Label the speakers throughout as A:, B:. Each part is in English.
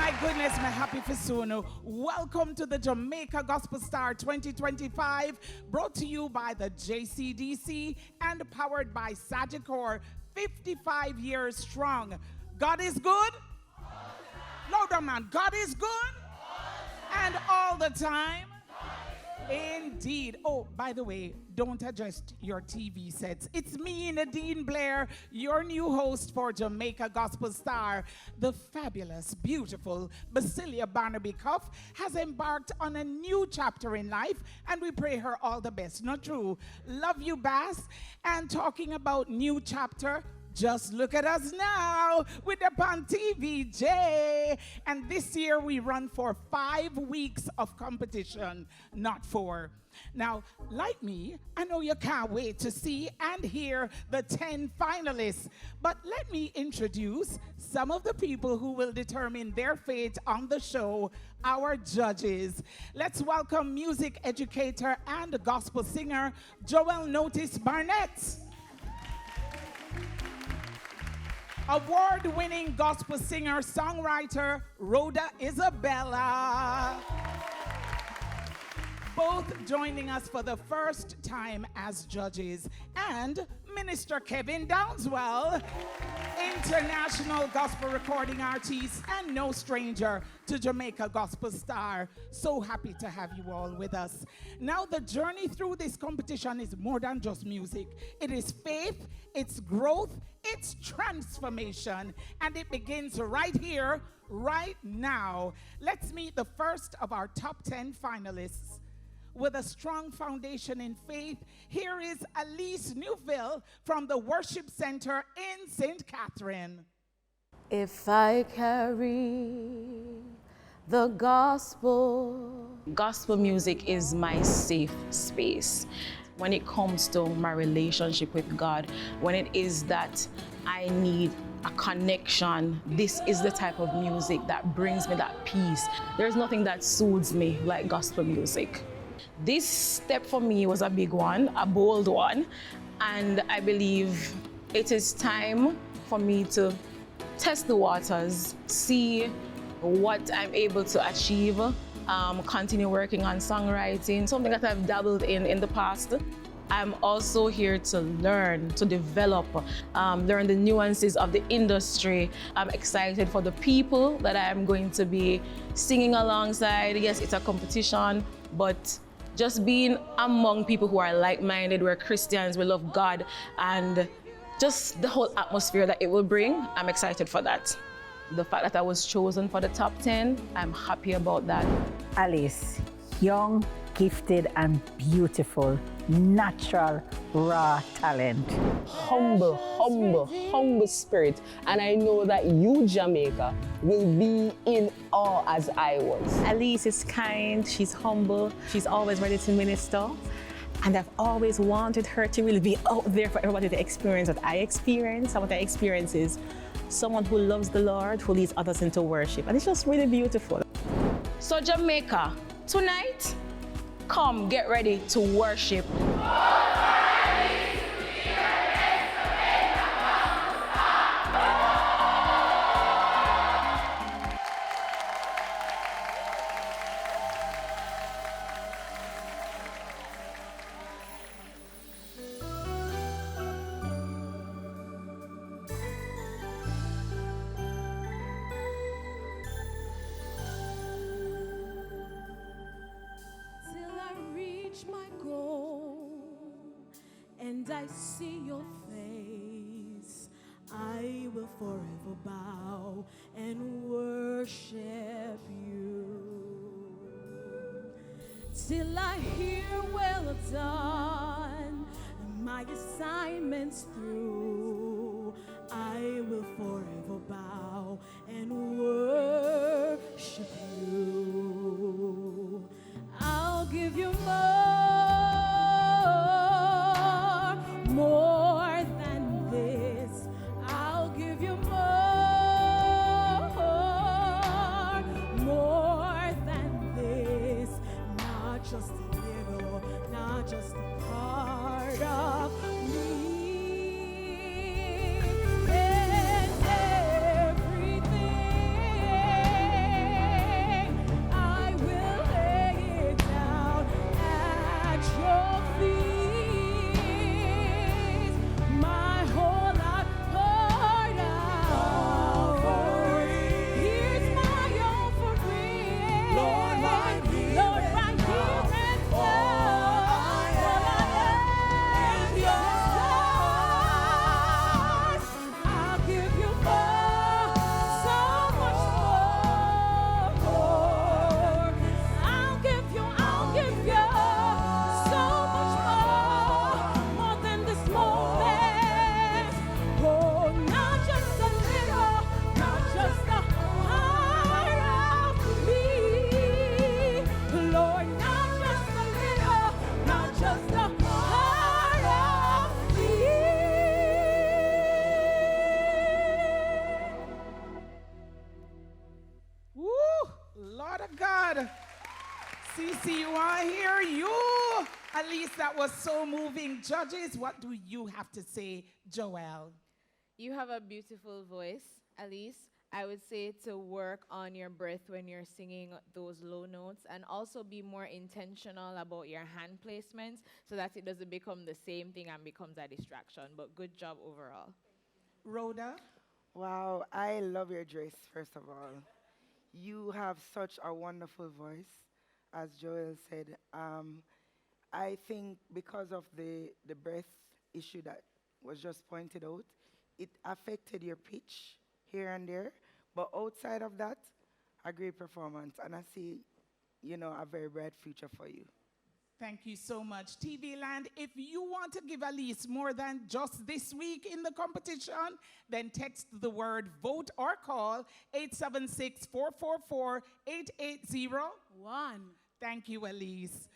A: My goodness, my happy for soon. Welcome to the Jamaica Gospel Star 2025, brought to you by the JCDC and powered by Shacquera, 55 years strong. God is good? Louder, man. God is good? And all the time? Indeed. Oh, by the way, don't adjust your TV sets. It's me, Nadine Blair, your new host for Jamaica Gospel Star. The fabulous, beautiful Basilia Barnaby Cuff has embarked on a new chapter in life, and we pray her all the best. Not true? Love you, Bass. And talking about new chapter, just look at us now with the PBCJ. And this year we run for 5 weeks of competition, not 4. Now, like me, I know you can't wait to see and hear the 10 finalists. But let me introduce some of the people who will determine their fate on the show, our judges. Let's welcome music educator and gospel singer, Joraine Barnett. Award-winning gospel singer-songwriter, Rhoda Isabella. Both joining us for the first time as judges. And Minister Kevin Downswell, international gospel recording artist and no stranger to Jamaica Gospel Star. So happy to have you all with us. Now, the journey through this competition is more than just music. It is faith, it's growth, it's transformation, and it begins right here, right now. Let's meet the first of our top 10 finalists. With a strong foundation in faith, here is Aleece Neufville from the Worship Center in St. Catherine.
B: If I carry the gospel.
C: Gospel music is my safe space. When it comes to my relationship with God, when it is that I need a connection, this is the type of music that brings me that peace. There's nothing that soothes me like gospel music. This step for me was a big one, a bold one, and I believe it is time for me to test the waters, see what I'm able to achieve, continue working on songwriting, something that I've dabbled in the past. I'm also here to learn, to develop, learn the nuances of the industry. I'm excited for the people that I am going to be singing alongside. Yes, it's a competition, but just being among people who are like-minded, we're Christians, we love God, and just the whole atmosphere that it will bring, I'm excited for that. The fact that I was chosen for the top 10, I'm happy about that.
D: Aleece, young, gifted, and beautiful, natural, raw talent.
E: Humble spirit. And I know that you, Jamaica, will be in awe as I was.
F: Aleece is kind, she's humble, she's always ready to minister. And I've always wanted her to really be out there for everybody to experience what I experience. And what I experience is someone who loves the Lord, who leads others into worship. And it's just really beautiful.
C: So Jamaica, tonight, come get ready to worship.
G: And I see your face, I will forever bow and worship you. Till I hear well done, my assignment's through, I will forever bow and worship you. I'll give you more than this. I'll give you more than this. Not just a little, not just a part of me. And everything
A: what a God. Cece, you are here. You, Aleece, that was so moving. Judges, what do you have to say, Joelle?
H: You have a beautiful voice, Aleece. I would say to work on your breath when you're singing those low notes and also be more intentional about your hand placements so that it doesn't become the same thing and becomes a distraction. But good job overall.
A: Rhoda?
I: Wow, I love your dress, first of all. You have such a wonderful voice, as Joel said. I think because of the breath issue that was just pointed out, it affected your pitch here and there. But outside of that, a great performance. And I see, a very bright future for you.
A: Thank you so much. TV Land, if you want to give Aleece more than just this week in the competition, then text the word vote or call 876-444-8801. Thank you, Aleece.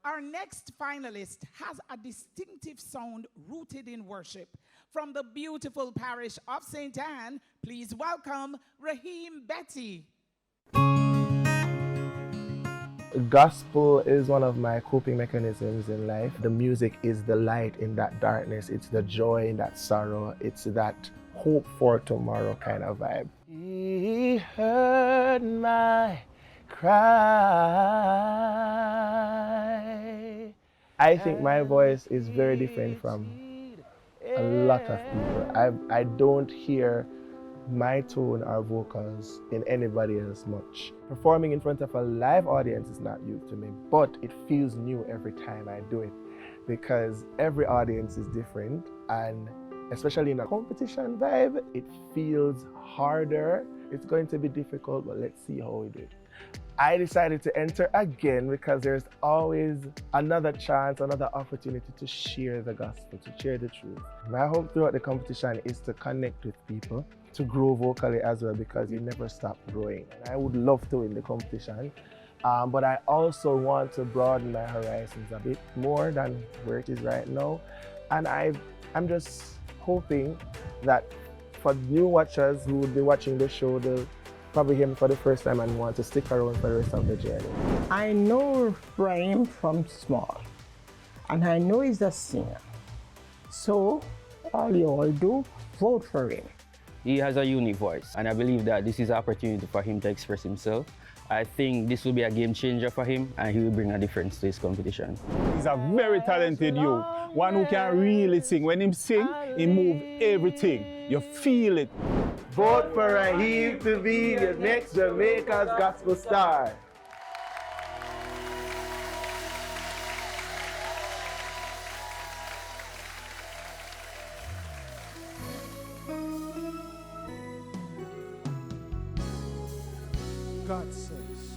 A: Our next finalist has a distinctive sound rooted in worship. From the beautiful parish of St. Anne, please welcome Raheem Betty.
J: Gospel is one of my coping mechanisms in life. The music is the light in that darkness. It's the joy in that sorrow. It's that hope for tomorrow kind of vibe. He heard my cry. I think my voice is very different from a lot of people. I don't hear my tone or vocals in anybody else much. Performing in front of a live audience is not new to me, but it feels new every time I do it because every audience is different, and especially in a competition vibe, it feels harder. It's going to be difficult, but let's see how we do it. I decided to enter again because there's always another chance, another opportunity to share the gospel, to share the truth. My hope throughout the competition is to connect with people, to grow vocally as well, because you never stop growing. I would love to win the competition, but I also want to broaden my horizons a bit more than where it is right now. And I'm just hoping that for new watchers who would be watching the show, they'll probably hear me for the first time and want to stick around for the rest of the journey.
K: I know Raheem from small, and I know he's a singer. So all you all do, vote for him.
L: He has a unique voice, and I believe that this is an opportunity for him to express himself. I think this will be a game changer for him, and he will bring a difference to his competition.
M: He's a very talented youth, one who can really sing. When he sing, he move everything. You feel it.
J: Vote for Raheem to be the next Jamaica's gospel star.
G: God says,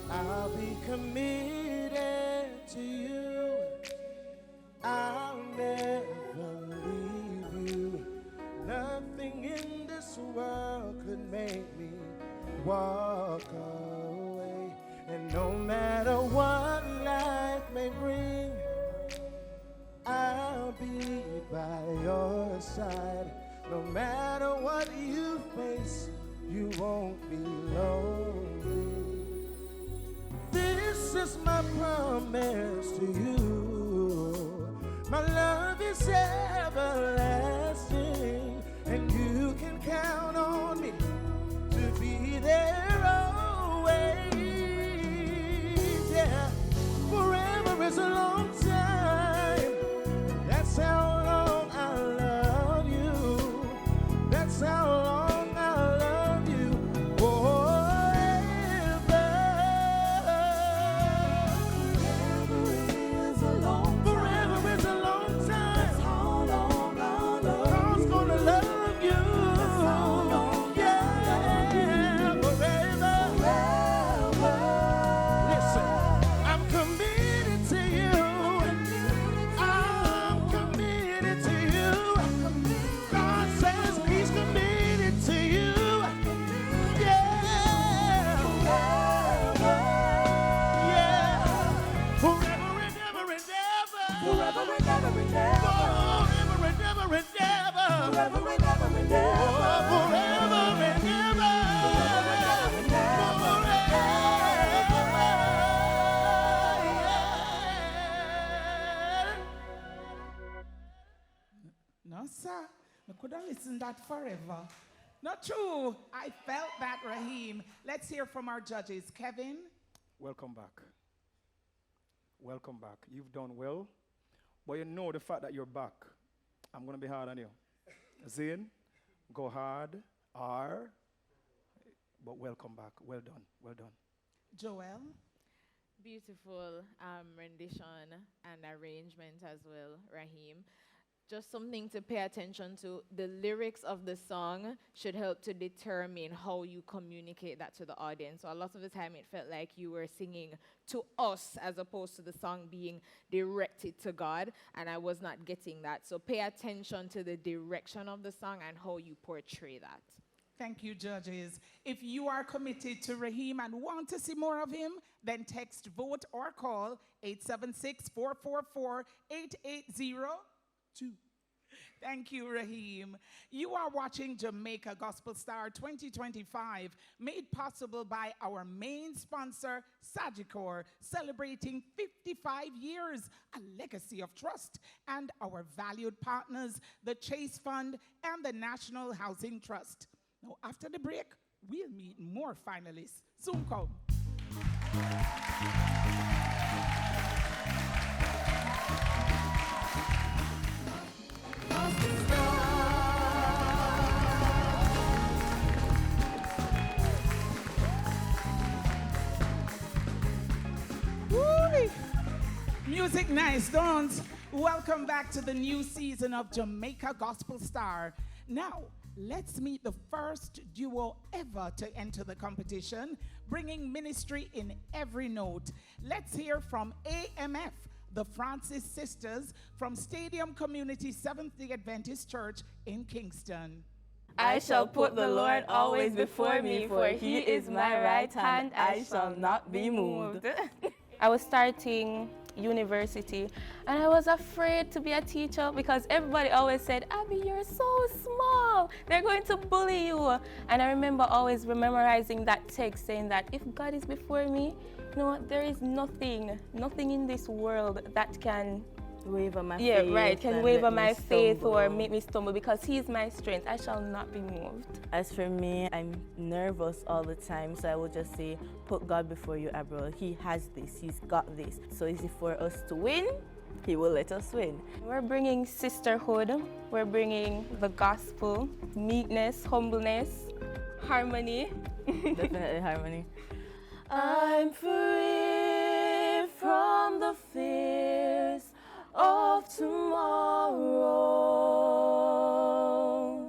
G: I'll be committed to you. I'll never leave you. Nothing in this world could make me walk away. And no matter what life may bring, I'll be by your side. No matter what you face, you won't be lonely. This is my promise to you. My love is everlasting, and you can count on me to be there always. Yeah, forever is a long time. That's how long I love you. That's how long.
A: that forever. Not true. I felt that, Raheem. Let's hear from our judges. Kevin?
N: Welcome back. Welcome back. You've done well. But you know the fact that you're back, I'm going to be hard on you. Zane, go hard, but welcome back. Well done. Well done.
A: Joel?
H: Beautiful rendition and arrangement as well, Raheem. Just something to pay attention to. The lyrics of the song should help to determine how you communicate that to the audience. So a lot of the time it felt like you were singing to us as opposed to the song being directed to God, and I was not getting that. So pay attention to the direction of the song and how you portray that.
A: Thank you, judges. If you are committed to Raheem and want to see more of him, then text, vote, or call 876-444-8802. Thank you, Raheem. You are watching Jamaica Gospel Star 2025, made possible by our main sponsor, Shacquera, celebrating 55 years, a legacy of trust, and our valued partners, the Chase Fund and the National Housing Trust. Now, after the break, we'll meet more finalists. Soon come. Woo! Music nice, don't? Welcome back to the new season of Jamaica Gospel Star. Now, let's meet the first duo ever to enter the competition, bringing ministry in every note. Let's hear from AMF, the Francis Sisters from Stadium Community Seventh-day Adventist Church in Kingston.
O: I shall put the Lord always before me, for he is my right hand, I shall not be moved.
B: I was starting university and I was afraid to be a teacher because everybody always said, Abby, you're so small, they're going to bully you. And I remember always memorizing that text saying that if God is before me, no, there is nothing in this world that can
O: waver my faith.
B: Yeah, right, can waver my faith or make me stumble, because he is my strength. I shall not be moved.
O: As for me, I'm nervous all the time, so I will just say, put God before you, Abril. He has this, he's got this. So is it for us to win? He will let us win.
B: We're bringing sisterhood, we're bringing the gospel, meekness, humbleness, harmony.
O: Definitely harmony.
B: I'm free from the fears of tomorrow.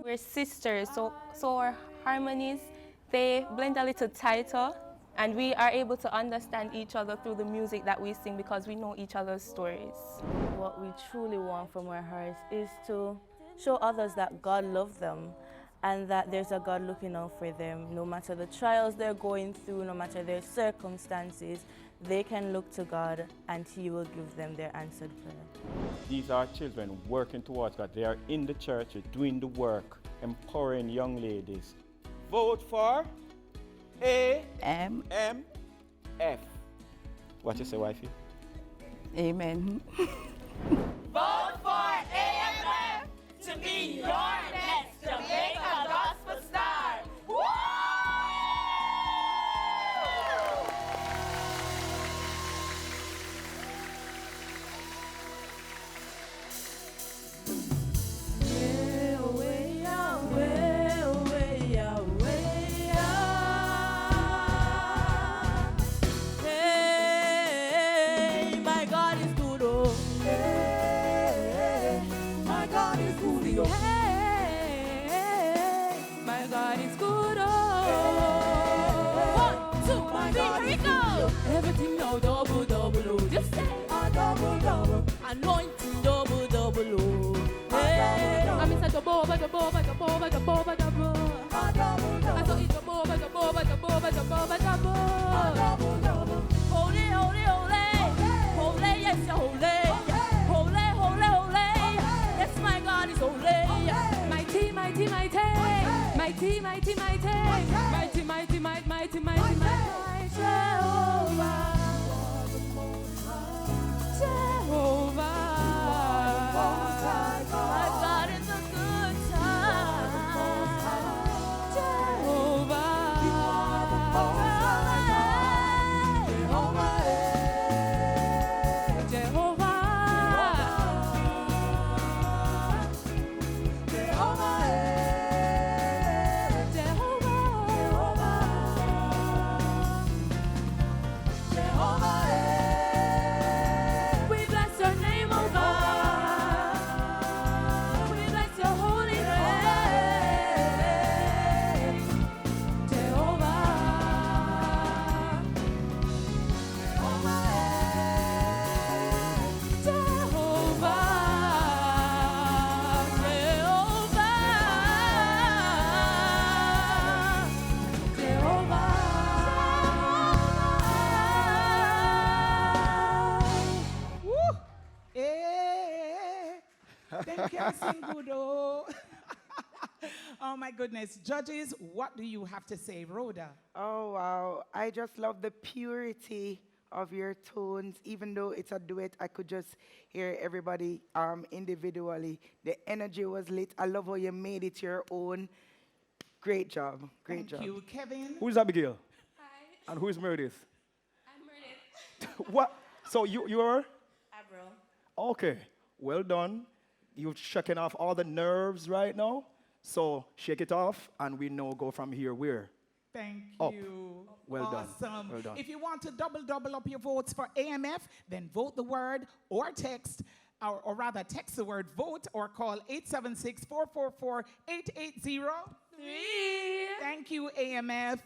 B: We're sisters, so our harmonies, they blend a little tighter, and we are able to understand each other through the music that we sing because we know each other's stories.
O: What we truly want from our hearts is to show others that God loves them and that there's a God looking out for them. No matter the trials they're going through, no matter their circumstances, they can look to God and he will give them their answered prayer.
M: These are children working towards God. They are in the church, doing the work, empowering young ladies. Vote for AMF. What you say, wifey?
O: Amen.
P: Vote for AMF to be your next Jamaica Gospel Star. Woo!
O: Hey, my God is good, oh. Hey.
A: sing good, oh. Oh my goodness. Judges, what do you have to say, Rhoda?
I: Oh, wow. I just love the purity of your tones. Even though it's a duet, I could just hear everybody individually. The energy was lit. I love how you made it your own. Great job. Great job.
A: Thank you, Kevin.
N: Who's Abigail?
O: Hi.
N: And who is Meredith?
O: I'm Meredith.
N: What? So you are?
O: Avril.
N: Okay. Well done. You're shaking off all the nerves right now. So shake it off, and we know go from here where?
A: Thank
N: Up.
A: you.
N: Well done.
A: Awesome.
N: Well done.
A: If you want to double up your votes for AMF, then vote the word or text, or rather text the word vote or call 876-444-880. Thank you, AMF.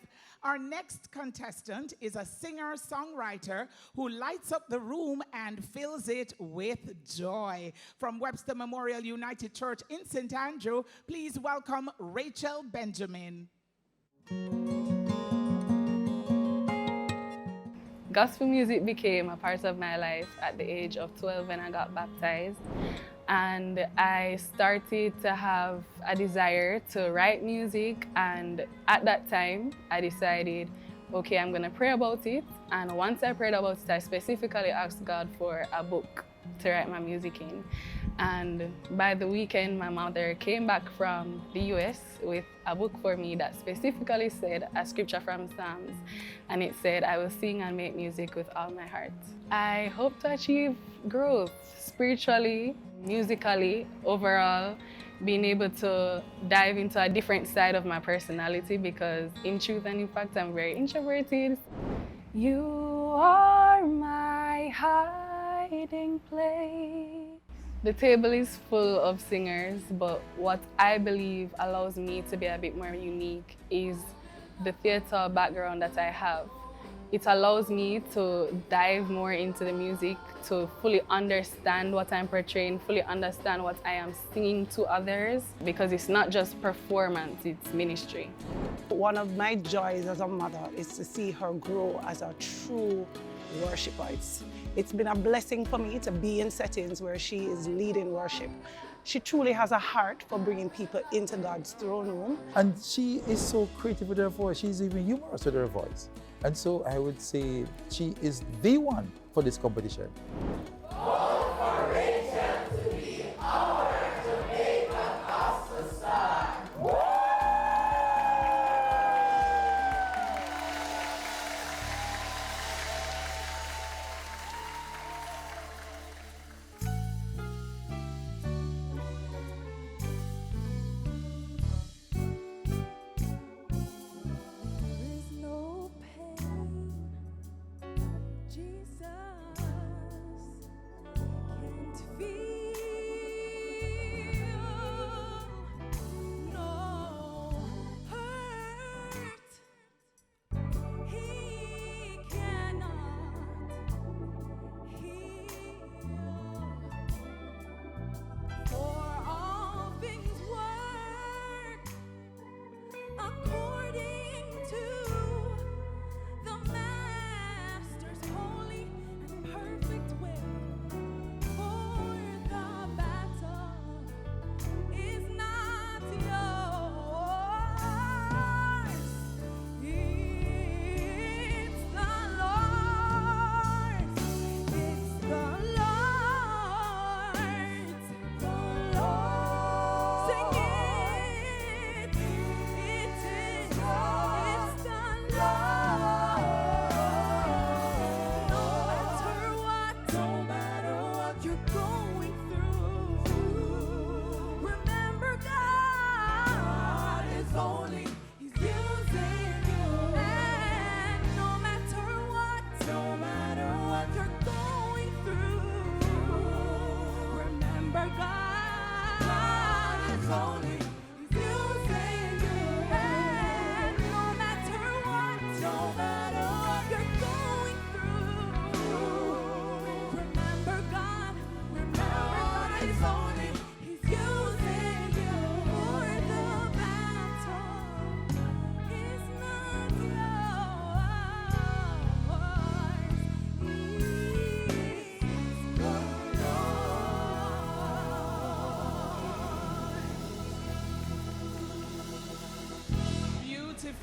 A: Our next contestant is a singer-songwriter who lights up the room and fills it with joy. From Webster Memorial United Church in St. Andrew, please welcome Raechel Benjamin.
Q: Gospel music became a part of my life at the age of 12 when I got baptized. And I started to have a desire to write music, and at that time I decided, okay, I'm gonna pray about it. And once I prayed about it, I specifically asked God for a book to write my music in. And by the weekend, my mother came back from the US with a book for me that specifically said a scripture from Psalms. And it said, I will sing and make music with all my heart. I hope to achieve growth spiritually, musically, overall, being able to dive into a different side of my personality, because in truth and in fact, I'm very introverted. You are my hiding place. The table is full of singers, but what I believe allows me to be a bit more unique is the theater background that I have. It allows me to dive more into the music, to fully understand what I'm portraying, fully understand what I am singing to others, because it's not just performance, it's ministry.
R: One of my joys as a mother is to see her grow as a true worshiper. It's been a blessing for me to be in settings where she is leading worship. She truly has a heart for bringing people into God's throne room.
S: And she is so creative with her voice. She's even humorous with her voice. And so I would say she is the one for this competition.
P: Vote for Raechel to be our Jamaica Gospel Star.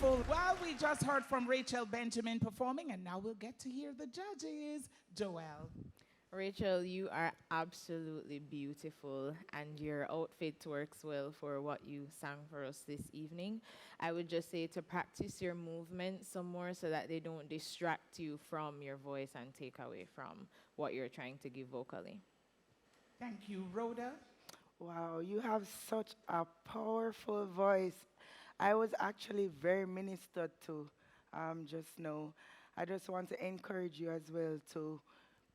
A: Wonderful. Well, we just heard from Raechel Benjamin performing, and now we'll get to hear the judges. Joelle.
H: Raechel, you are absolutely beautiful, and your outfit works well for what you sang for us this evening. I would just say to practice your movements some more so that they don't distract you from your voice and take away from what you're trying to give vocally.
A: Thank you. Rhoda.
I: Wow, you have such a powerful voice. I was actually very ministered to just now. I just want to encourage you as well to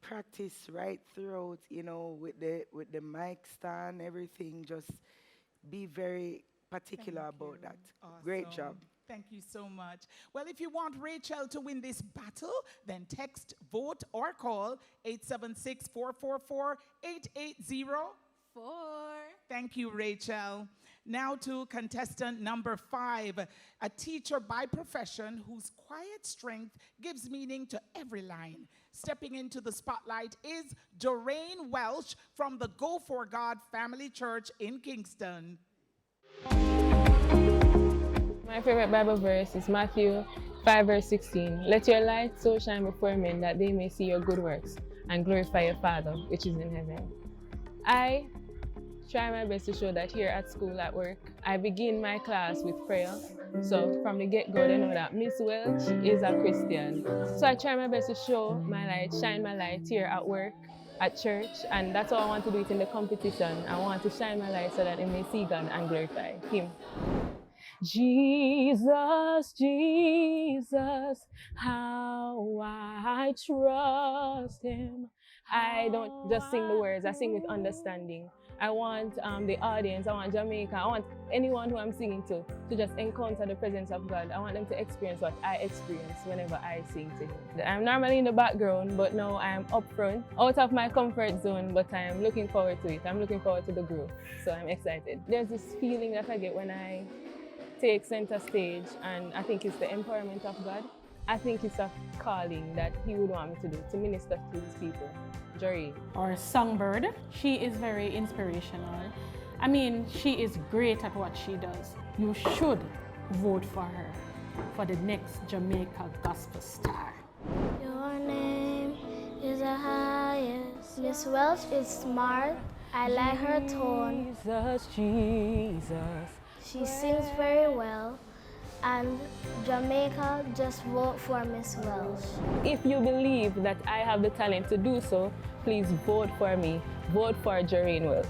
I: practice right throughout, you know, with the mic stand, everything. Just be very particular about that.
A: Awesome.
I: Great job.
A: Thank you so much. Well, if you want Raechel to win this battle, then text, vote, or call 876-444-8804. Thank you, Raechel. Now to contestant number 5, a teacher by profession whose quiet strength gives meaning to every line. Stepping into the spotlight is Joraine Welsh from the Go For God Family Church in Kingston.
Q: My favorite Bible verse is Matthew 5 verse 16. Let your light so shine before men that they may see your good works and glorify your Father which is in heaven. I try my best to show that here at school, at work. I begin my class with prayer. So from the get-go, they know that Miss Welch is a Christian. So I try my best to show my light, shine my light here at work, at church, and that's how I want to do it in the competition. I want to shine my light so that they may see God and glorify Him. Jesus, Jesus, how I trust Him. I don't just sing the words, I sing with understanding. I want the audience, I want Jamaica, I want anyone who I'm singing to just encounter the presence of God. I want them to experience what I experience whenever I sing to Him. I'm normally in the background, but now I'm up front, out of my comfort zone, but I'm looking forward to it. I'm looking forward to the growth, so I'm excited. There's this feeling that I get when I take center stage, and I think it's the empowerment of God. I think it's a calling that He would want me to do, to minister to His people. Joraine.
T: Our songbird, she is very inspirational. I mean, she is great at what she does. You should vote for her for the next Jamaica gospel star.
U: Your name is the highest. Miss Welsh is smart. I like her tone.
Q: Jesus, Jesus.
U: She sings very well. And Jamaica, just vote for Miss Welsh.
Q: If you believe that I have the talent to do so, please vote for me. Vote for Joraine Welsh.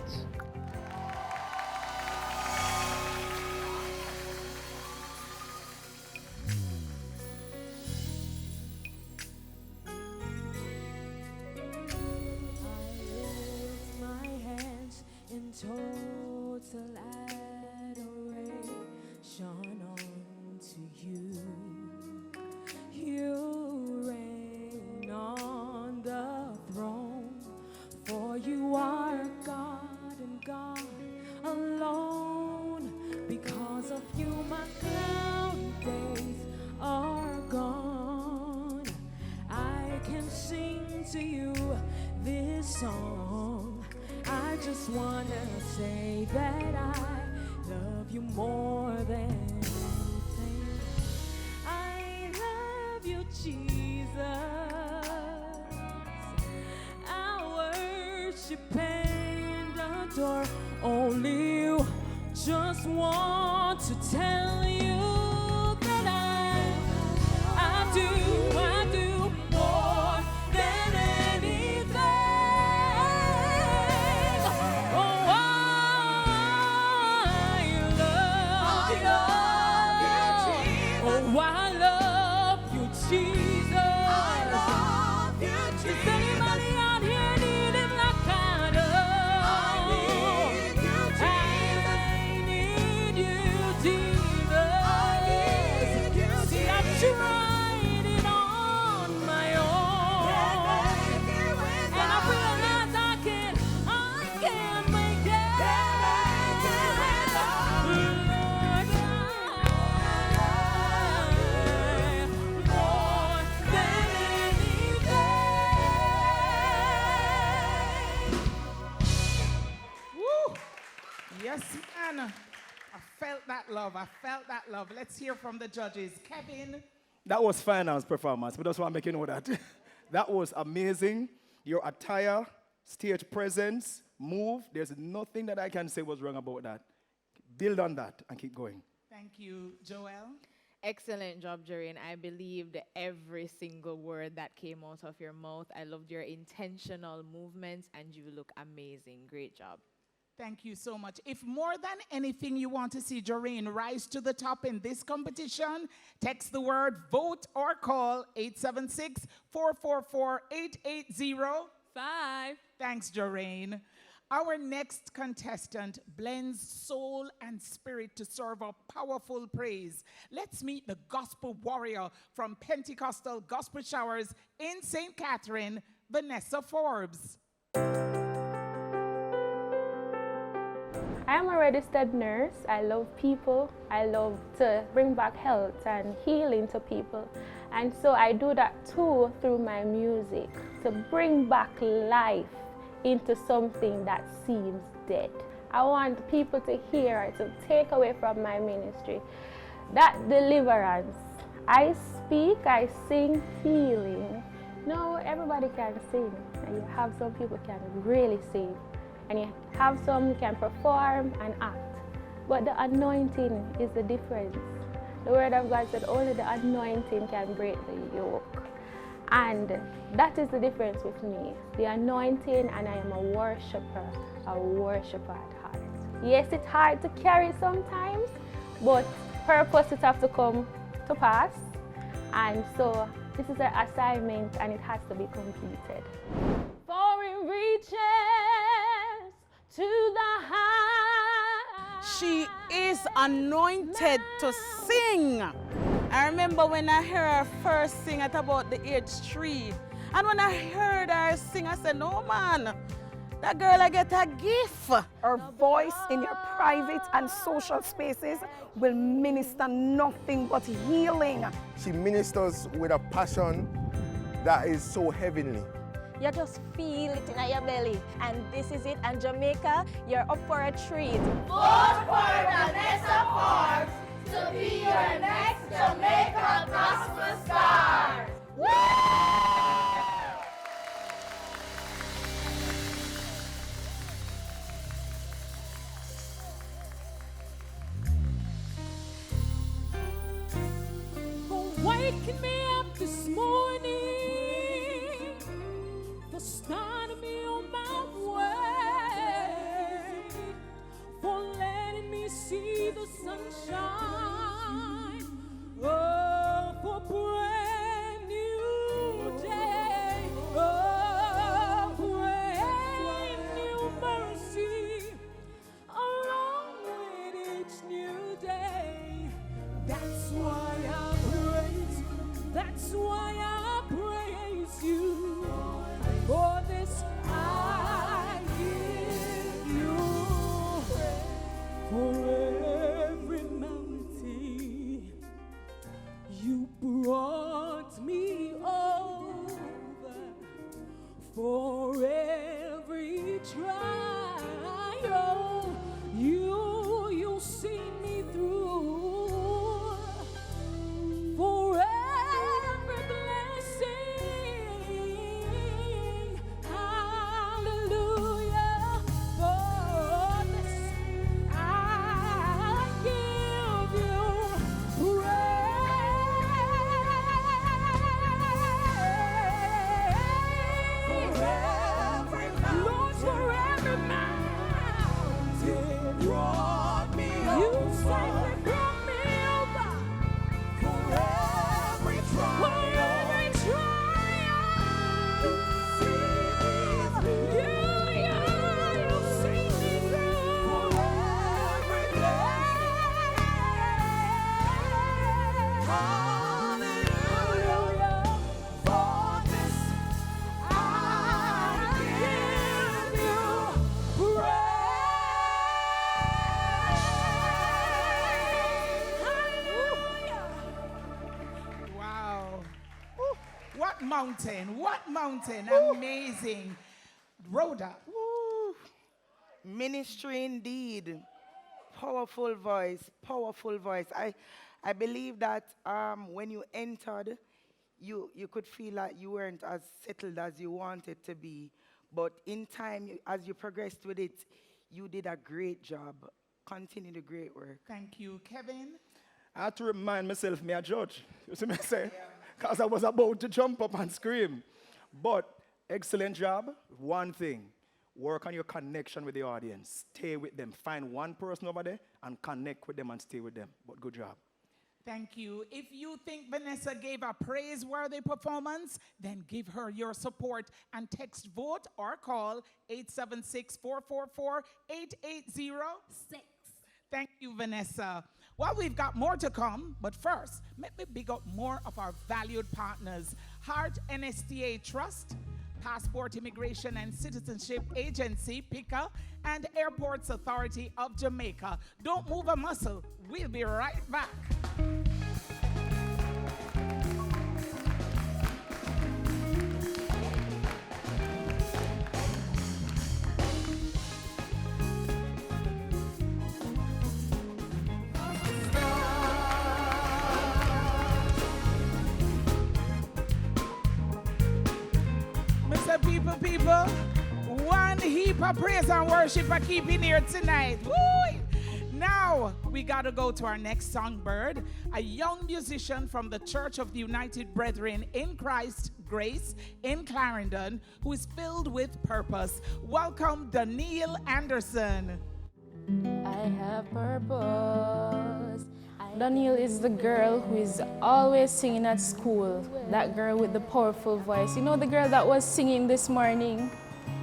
V: Total adoration unto you. You reign on the throne, for you are God and God alone. Because of you, my cloudy days are gone. I can sing to you this song. I just wanna say that I love you more than anything. I love you, Jesus. I worship and adore only you. Just want to tell you that I do more than anything.
A: love. I felt that love. Let's hear from the judges. Kevin.
N: That was finance performance, but that's why I'm making know that. That was amazing. Your attire, stage presence, move, there's nothing that I can say was wrong about that. Build on that and keep going.
A: Thank you, Joelle.
H: Excellent job, Joraine. I believed every single word that came out of your mouth. I loved your intentional movements, and you look amazing. Great job.
A: Thank you so much. If more than anything you want to see Joraine rise to the top in this competition, text the word VOTE or call 876-444-8805. Thanks, Joraine. Our next contestant blends soul and spirit to serve up powerful praise. Let's meet the gospel warrior from Pentecostal Gospel Showers in St. Catherine, Vanessa Forbes.
B: I am a registered nurse. I love people. I love to bring back health and healing to people. And so I do that too through my music, to bring back life into something that seems dead. I want people to hear, to take away from my ministry, that deliverance. I speak, I sing healing. No, everybody can sing. And you have some people can really sing. And you have some who can perform and act. But the anointing is the difference. The word of God said only the anointing can break the yoke. And that is the difference with me. The anointing, and I am a worshiper at heart. Yes, it's hard to carry sometimes, but purpose it have to come to pass. And so this is an assignment and it has to be completed.
V: For it reaches to the high.
R: She is anointed to sing. I remember when I heard her first sing at about the age 3. And when I heard her sing, I said, no man, that girl I get a gift.
D: Her voice in your private and social spaces will minister nothing but healing.
J: She ministers with a passion that is so heavenly.
E: You just feel it in your belly. And this is it. And Jamaica, you're up for a treat.
V: Vote for Vanessa Forbes to be your next Jamaica Gospel Star. Woo! Waking me up this morning, for starting me on my way, for letting me see the sunshine, oh, for a brand new day, oh, brand new mercy, along with each new day. That's why that's why I praise you. For this I give you. For every mountain you brought me over. For every trial you see me through. For every blessing, hallelujah. For this I give you praise. Lord, for every mountain brought me over. You safely brought me over. For every trial, you see me through. For every blessing, hallelujah. For this I give you praise.
A: Wow. What mountain? What mountain? Amazing. Rhoda.
I: Woo. Ministry indeed. Powerful voice, powerful voice. I believe that when you entered, you could feel like you weren't as settled as you wanted to be. But in time, as you progressed with it, you did a great job. Continue the great work.
A: Thank you. Kevin?
N: I had to remind myself, me a judge. You see me say? Because I was about to jump up and scream. But excellent job. One thing, work on your connection with the audience. Stay with them. Find one person over there and connect with them and stay with them. But good job.
A: Thank you. If you think Vanessa gave a praiseworthy performance, then give her your support and text vote or call 876-444-8806. Thank you, Vanessa. Well, we've got more to come, but first, let me big up more of our valued partners. Heart NSTA Trust, Passport Immigration and Citizenship Agency, PICA, and Airports Authority of Jamaica. Don't move a muscle. We'll be right back. People, one heap of praise and worship are keeping here tonight. Woo! Now, we got to go to our next songbird, a young musician from the Church of the United Brethren in Christ Grace in Clarendon, who is filled with purpose. Welcome, Donielle Anderson.
B: I have purpose. Donielle is the girl who is always singing at school. That girl with the powerful voice. You know the girl that was singing this morning?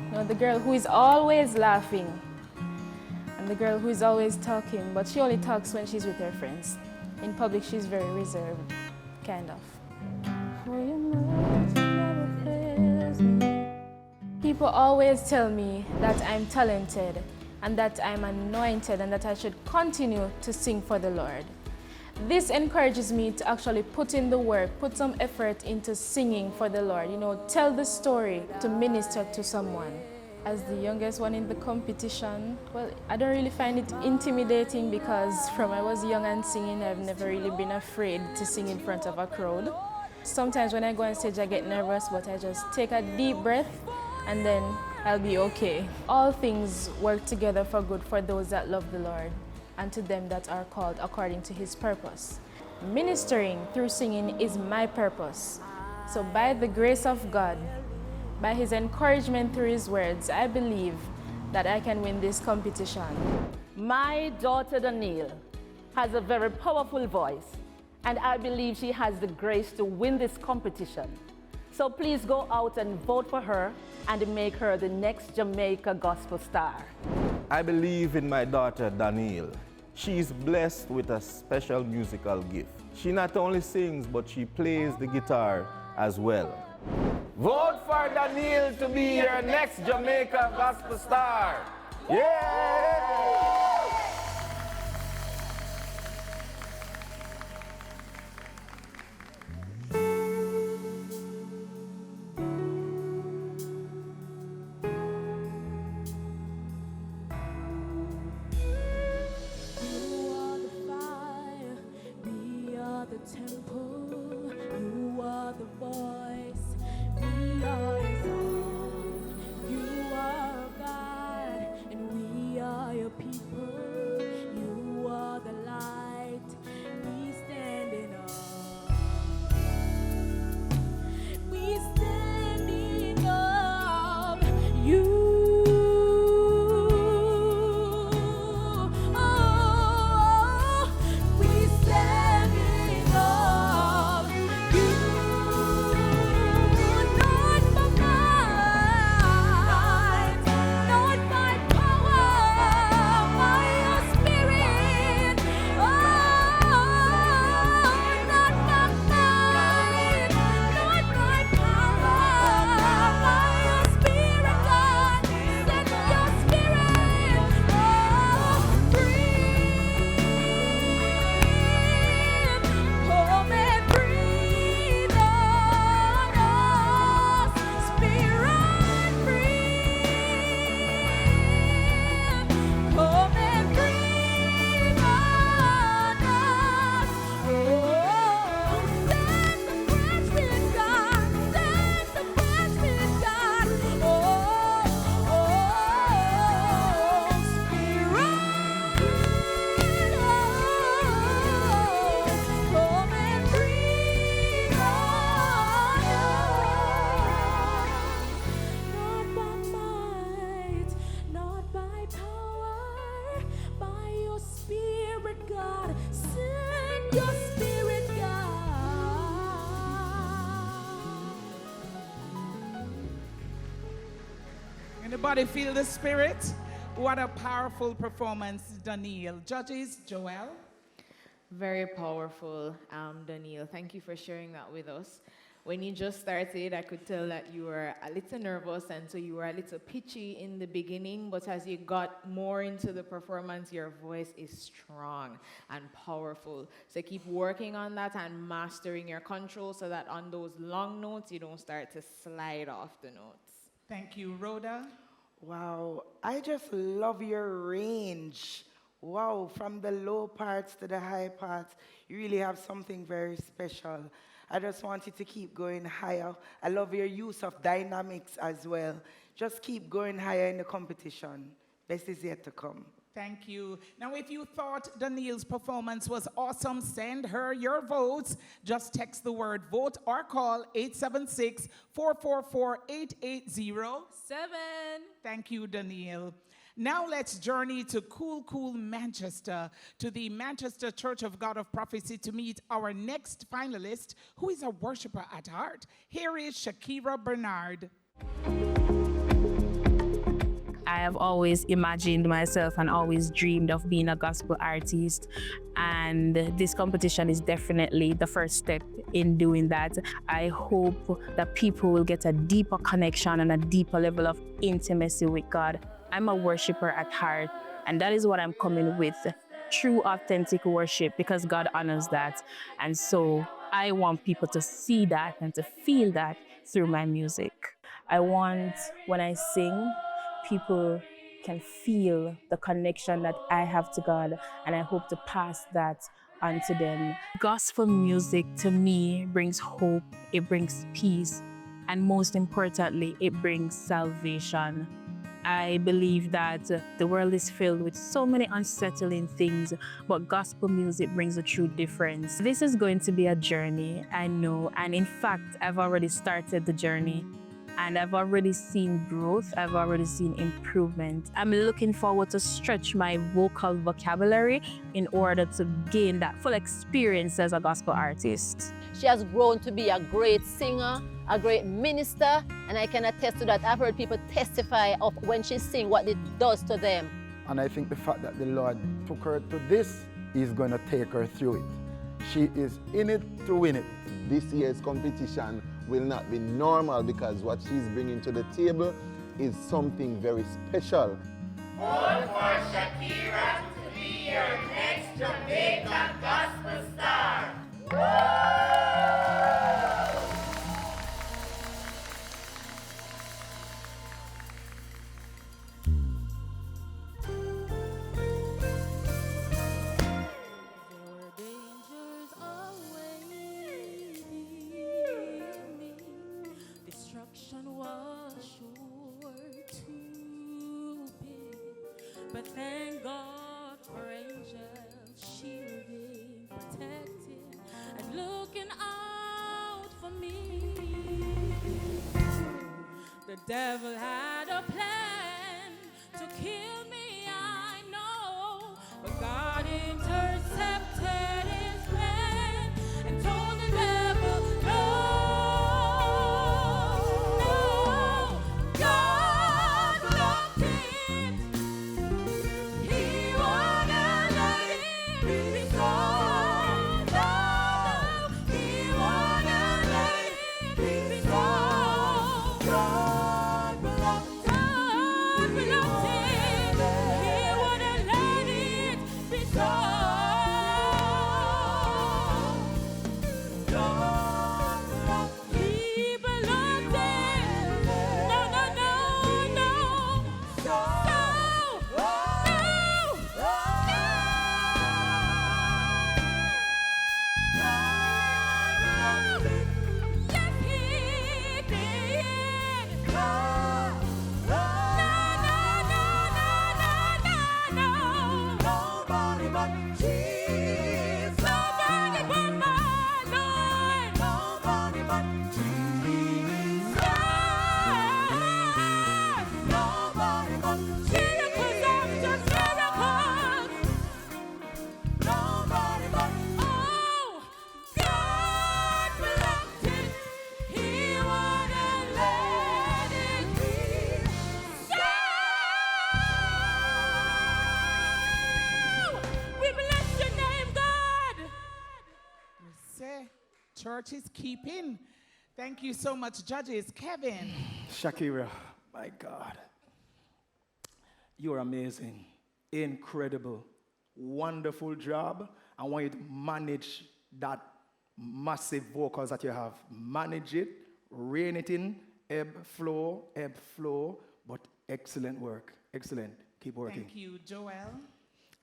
B: You know, the girl who is always laughing. And the girl who is always talking, but she only talks when she's with her friends. In public, she's very reserved, kind of. People always tell me that I'm talented and that I'm anointed and that I should continue to sing for the Lord. This encourages me to actually put in the work, put some effort into singing for the Lord, you know, tell the story to minister to someone. As the youngest one in the competition, well, I don't really find it intimidating because from I was young and singing, I've never really been afraid to sing in front of a crowd. Sometimes when I go on stage, I get nervous, but I just take a deep breath and then I'll be okay. All things work together for good for those that love the Lord and to them that are called according to his purpose. Ministering through singing is my purpose. So by the grace of God, by his encouragement through his words, I believe that I can win this competition.
C: My daughter Donielle has a very powerful voice, and I believe she has the grace to win this competition. So please go out and vote for her and make her the next Jamaica gospel star.
F: I believe in my daughter Donielle. She is blessed with a special musical gift. She not only sings, but she plays the guitar as well.
W: Vote for Donielle to be your next Jamaica gospel star. Yeah!
V: Temple, you are the voice, we are your song. You are God, and we are your people.
A: Anybody feel the spirit? What a powerful performance, Donielle. Judges, Joelle?
H: Very powerful, Donielle. Thank you for sharing that with us. When you just started, I could tell that you were a little nervous, and so you were a little pitchy in the beginning, but as you got more into the performance, your voice is strong and powerful. So keep working on that and mastering your control so that on those long notes, you don't start to slide off the notes.
A: Thank you, Rhoda.
I: Wow, I just love your range. Wow, from the low parts to the high parts, you really have something very special. I just want you to keep going higher. I love your use of dynamics as well. Just keep going higher in the competition. Best is yet to come.
A: Thank you. Now, if you thought Donielle's performance was awesome, send her your votes. Just text the word vote or call 876-444-880. Thank you, Donielle. Now let's journey to cool Manchester, to the Manchester Church of God of Prophecy to meet our next finalist, who is a worshiper at heart. Here is Shacquera Bernard.
G: I have always imagined myself and always dreamed of being a gospel artist, and this competition is definitely the first step in doing that. I hope that people will get a deeper connection and a deeper level of intimacy with God. I'm a worshiper at heart, and that is what I'm coming with, true authentic worship, because God honors that. And so I want people to see that and to feel that through my music. I want, when I sing, people can feel the connection that I have to God, and I hope to pass that on to them. Gospel music to me brings hope, it brings peace, and most importantly, it brings salvation. I believe that the world is filled with so many unsettling things, but gospel music brings a true difference. This is going to be a journey, I know, and in fact, I've already started the journey. And I've already seen growth, I've already seen improvement. I'm looking forward to stretch my vocal vocabulary in order to gain that full experience as a gospel artist.
C: She has grown to be a great singer, a great minister, and I can attest to that. I've heard people testify of when she sings, what it does to them.
K: And I think the fact that the Lord took her to this is going to take her through it. She is in it to win it.
L: This year's competition will not be normal because what she's bringing to the table is something very special.
P: Vote for Shacquera to be your next Jamaica gospel star.
V: But thank God for angels shielding, protecting, and looking out for me. The devil had a plan to kill me, I know, but God intercepted his plan and told the devil, no.
A: church is keeping. Thank you so much, judges. Kevin.
N: Shacquera, my God. You're amazing, incredible, wonderful job. I want you to manage that massive vocals that you have. Manage it, rein it in, ebb, flow, but excellent work, excellent. Keep working.
A: Thank you, Joel.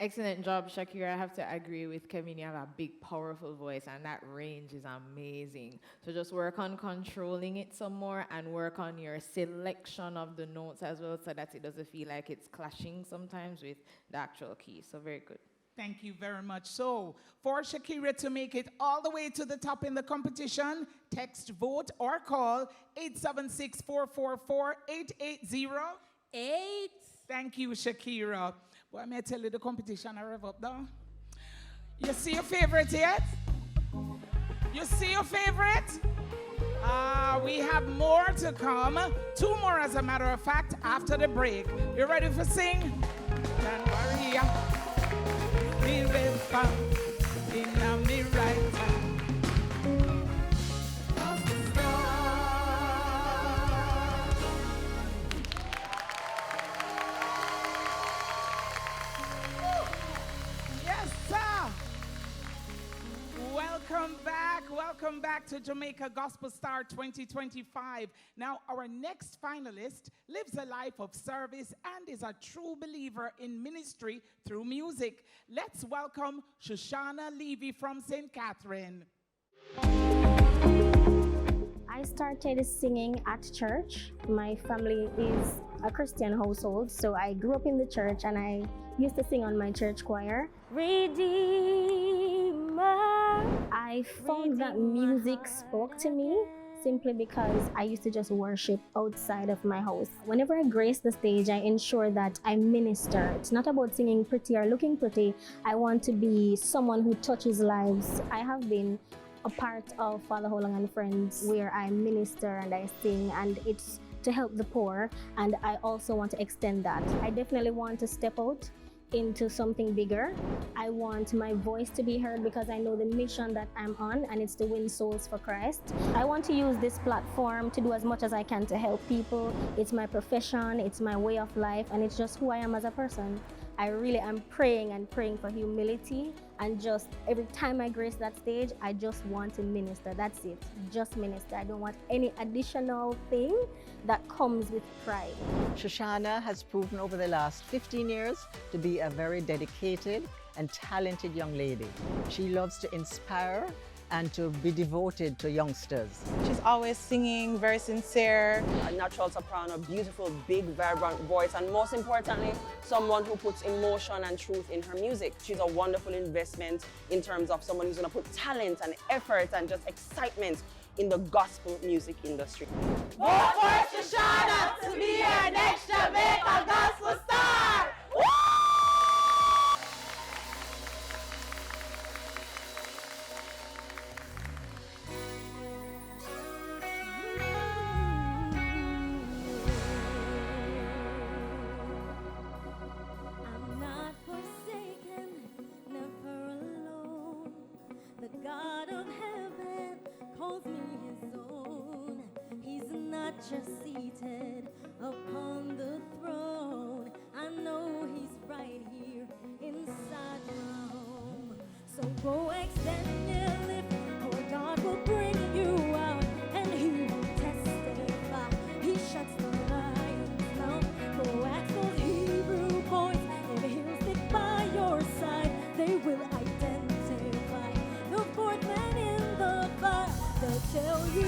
H: Excellent job, Shacquera. I have to agree with Kevin. You have a big, powerful voice, and that range is amazing. So just work on controlling it some more and work on your selection of the notes as well so that it doesn't feel like it's clashing sometimes with the actual key. So very good.
A: Thank you very much. So for Shacquera to make it all the way to the top in the competition, text, vote, or call 876-444-880. Thank you, Shacquera. Well, may I tell you the competition I rev up though? You see your favorite yet? You see your favorite? We have more to come. 2 more, as a matter of fact, after the break. You ready for sing? Don't worry. We will come in the right time. Welcome back to Jamaica Gospel Star 2025. Now, our next finalist lives a life of service and is a true believer in ministry through music. Let's welcome Shushana Levy from St. Catherine.
M: I started singing at church. My family is a Christian household, so I grew up in the church and I used to sing on my church choir. Redeemer. I found that music spoke to me simply because I used to just worship outside of my house. Whenever I grace the stage, I ensure that I minister. It's not about singing pretty or looking pretty. I want to be someone who touches lives. I have been a part of Father Holong and Friends where I minister and I sing, and it's to help the poor, and I also want to extend that. I definitely want to step out into something bigger. I want my voice to be heard because I know the mission that I'm on, and it's to win souls for Christ. I want to use this platform to do as much as I can to help people. It's my profession, it's my way of life, and it's just who I am as a person. I really am praying for humility, and just every time I grace that stage, I just want to minister. That's it, just minister. I don't want any additional thing that comes with pride.
O: Shushana has proven over the last 15 years to be a very dedicated and talented young lady. She loves to inspire and to be devoted to youngsters.
S: She's always singing, very sincere. A natural soprano, beautiful, big, vibrant voice, and most importantly, someone who puts emotion and truth in her music. She's a wonderful investment in terms of someone who's gonna put talent and effort and just excitement in the gospel music industry.
P: Vote for Shushana to be our next Jamaica Gospel Star! Woo!
U: I'm not forsaken, never alone. The God of heaven calls me his own. He's not just seated upon the throne. I know he's right here inside my home. So go extend your lift, or God will bring you out, and he will testify. He shuts the lion's mouth. Go ask those Hebrew boys, if he'll stick by your side, they will identify the fourth man in the fire. They'll tell you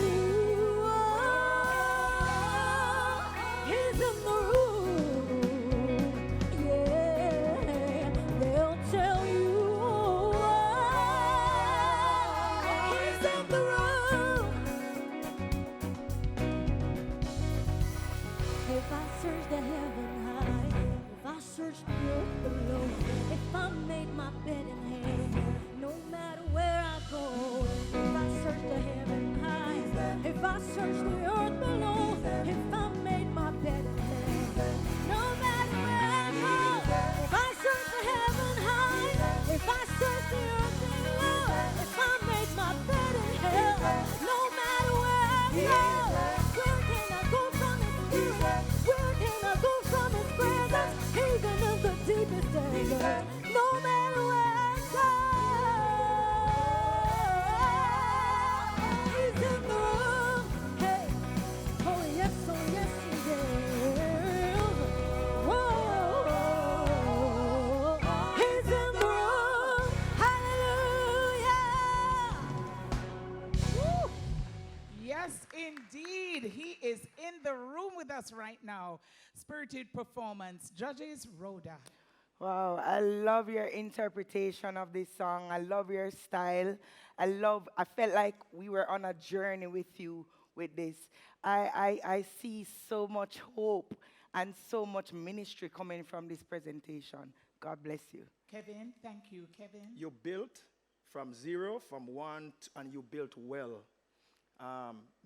U: he's in the room. Yeah, they'll tell you he's in the room. If I search the heaven high, if I search the earth below, if I made my bed in hell, no matter where I go, if I search the heaven high, if I search the earth below, if I made my bed in hell, no matter where I go, if I search the heaven high, if I search the earth below, if I made my bed in hell,
A: He is in the room with us right now. Spirited Performance, Judges, Rhoda.
I: Wow, I love your interpretation of this song. I love your style. I felt like we were on a journey with you with this. I see so much hope and so much ministry coming from this presentation. God bless you.
A: Kevin, thank you. Kevin?
N: You built from zero, from one, and you built well.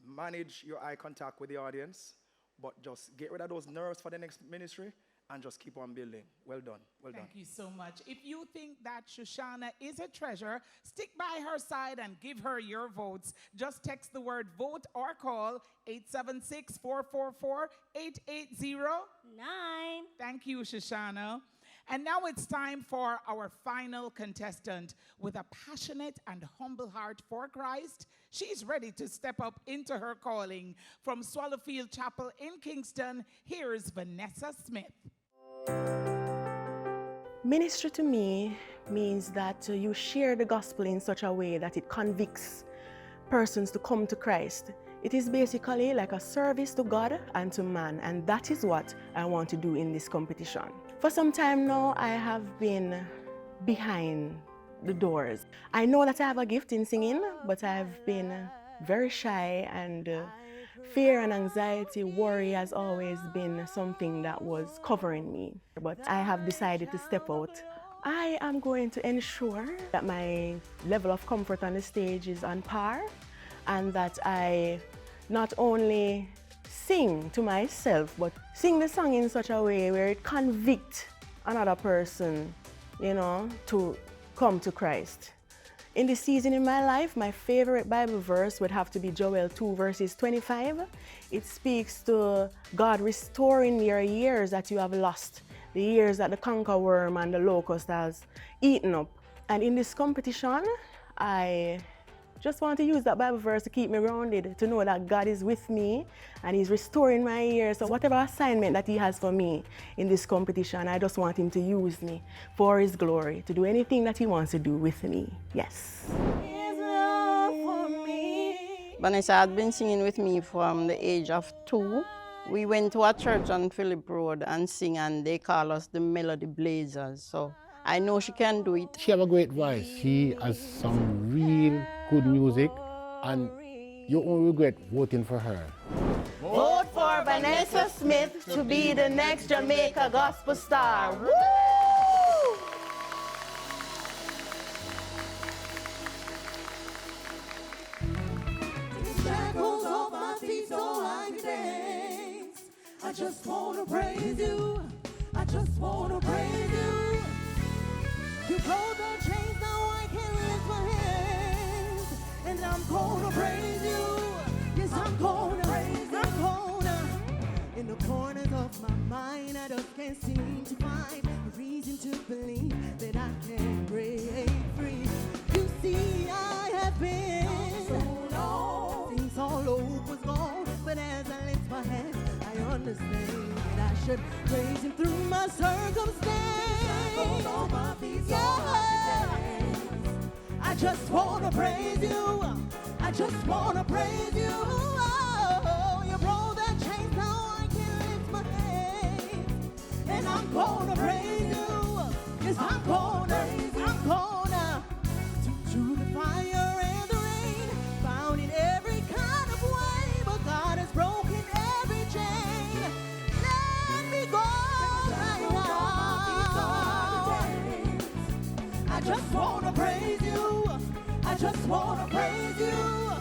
N: Manage your eye contact with the audience, but just get rid of those nerves for the next ministry and just keep on building. Well done. Well done.
A: Thank you so much. If you think that Shushana is a treasure, stick by her side and give her your votes. Just text the word vote or call 876-444-8809. Thank you, Shushana. And now it's time for our final contestant. With a passionate and humble heart for Christ, she's ready to step up into her calling. From Swallowfield Chapel in Kingston, here's Vanessa Smith.
Q: Ministry to me means that you share the gospel in such a way that it convicts persons to come to Christ. It is basically like a service to God and to man, and that is what I want to do in this competition. For some time now, I have been behind the doors. I know that I have a gift in singing, but I've been very shy, and fear and anxiety, worry has always been something that was covering me. But I have decided to step out. I am going to ensure that my level of comfort on the stage is on par, and that I not only sing to myself, but sing the song in such a way where it convicts another person, you know, to come to Christ. In this season in my life, my favorite Bible verse would have to be Joel 2 verses 25. It speaks to God restoring your years that you have lost, the years that the cankerworm and the locust has eaten up. And in this competition, I just want to use that Bible verse to keep me grounded, to know that God is with me and He's restoring my years. So whatever assignment that He has for me in this competition, I just want Him to use me for His glory, to do anything that He wants to do with me. Yes.
R: Vanessa had been singing with me from the age of 2. We went to a church on Phillip Road and sing, and they call us the Melody Blazers. So I know she can do it.
T: She has a great voice. She has some real good music, and you won't regret voting for her.
Q: Vote for Vanessa Smith to be the next Jamaica gospel star. Woo!
P: Shackles off my feet so I can dance. I just wanna praise you. I just wanna praise you. You broke the chains, now I can lift my hands. And I'm gonna praise you. Yes, I'm gonna praise you. I'm gonna. In the corners of my mind, I just can't seem to find a reason to believe that I can break free. You see, I have been so long since all hope was gone. But as I lift my hands, I understand that I should praise Him through my circumstance. Yeah. I just wanna praise you. I just wanna praise you. Oh, you broke that chain, now I can lift my hands. And I'm gonna praise you. Yes, I'm gonna. Through the fire and the rain, found in every kind of way, but God has broken every chain. Let me go right now. I just wanna praise you. I just wanna praise you.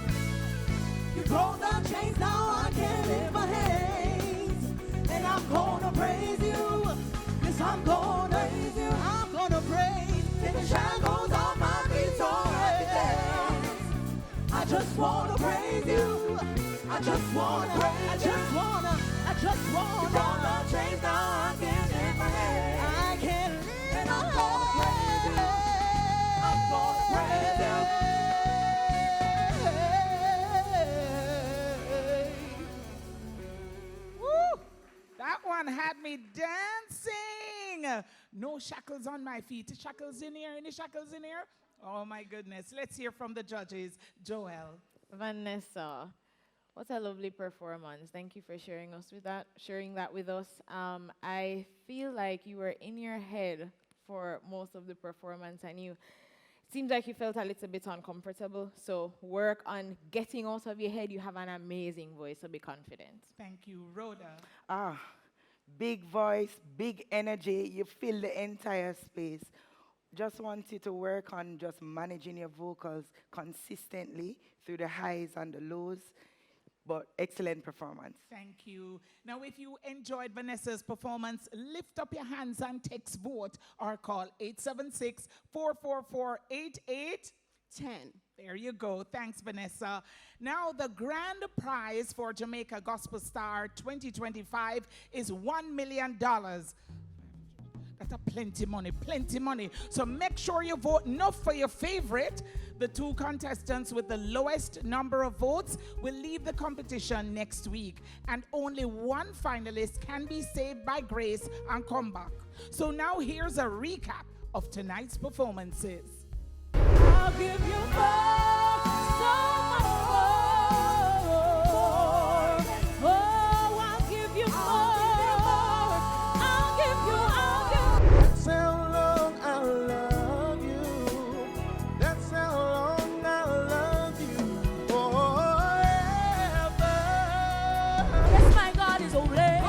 P: You broke the chains, now I can lift my hands. And I'm gonna praise you. Yes, I'm gonna praise you. I'm gonna praise. Take the shackles off my feet so I can dance. I just wanna praise you. I just wanna praise. I just wanna. You broke the chains, now I can lift my hands. I can lift and I'm gonna praise you. I'm gonna praise you.
A: Woo! That one had me dancing. No shackles on my feet. Shackles in here? Any shackles in here? Oh my goodness. Let's hear from the judges. Joel.
H: Vanessa, What a lovely performance. Thank you for sharing that with us. I feel like you were in your head for most of the performance, and it seems like you felt a little bit uncomfortable. So work on getting out of your head. You have an amazing voice, so be confident.
A: Thank you, Rhoda.
I: Big voice, big energy. You fill the entire space. Just want you to work on just managing your vocals consistently through the highs and the lows. But excellent performance.
A: Thank you. Now, if you enjoyed Vanessa's performance, lift up your hands and text vote or call 876-444-8810. There you go. Thanks, Vanessa. Now, the grand prize for Jamaica Gospel Star 2025 is $1 million. That's a plenty money. So make sure you vote enough for your favorite. The two contestants with the lowest number of votes will leave the competition next week. And only one finalist can be saved by grace and come back. So now here's a recap of tonight's performances.
P: I'll give you more, so much more. Oh, I'll give you more. I'll give you. That's how long I'll love you. That's how long I'll love you forever. Yes, my God is holy.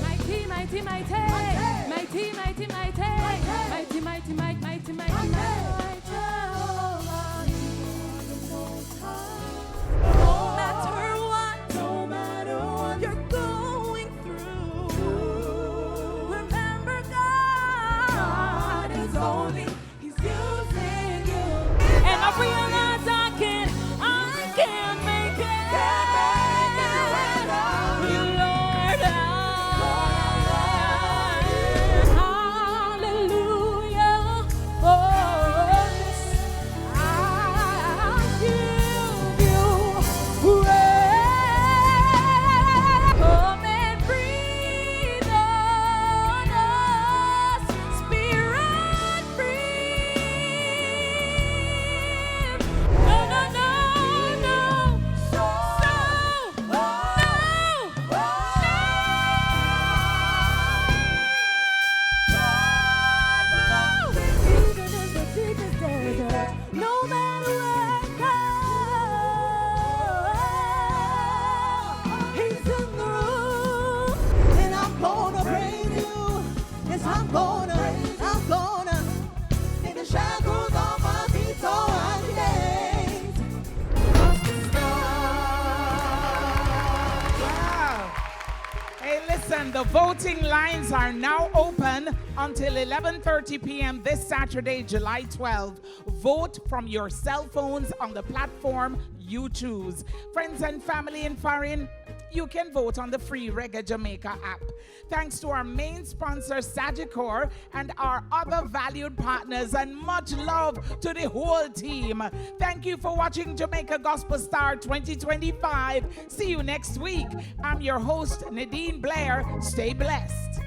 P: Mighty, mighty, mighty. Mighty, mighty, mighty. Mighty, mighty, mighty, mighty, mighty.
A: The voting lines are now open until 11:30 p.m. this Saturday, July 12th. Vote from your cell phones on the platform you choose. Friends and family in foreign, you can vote on the free Reggae Jamaica app. Thanks to our main sponsor, Shacquera, and our other valued partners, and much love to the whole team. Thank you for watching Jamaica Gospel Star 2025. See you next week. I'm your host, Nadine Blair. Stay blessed.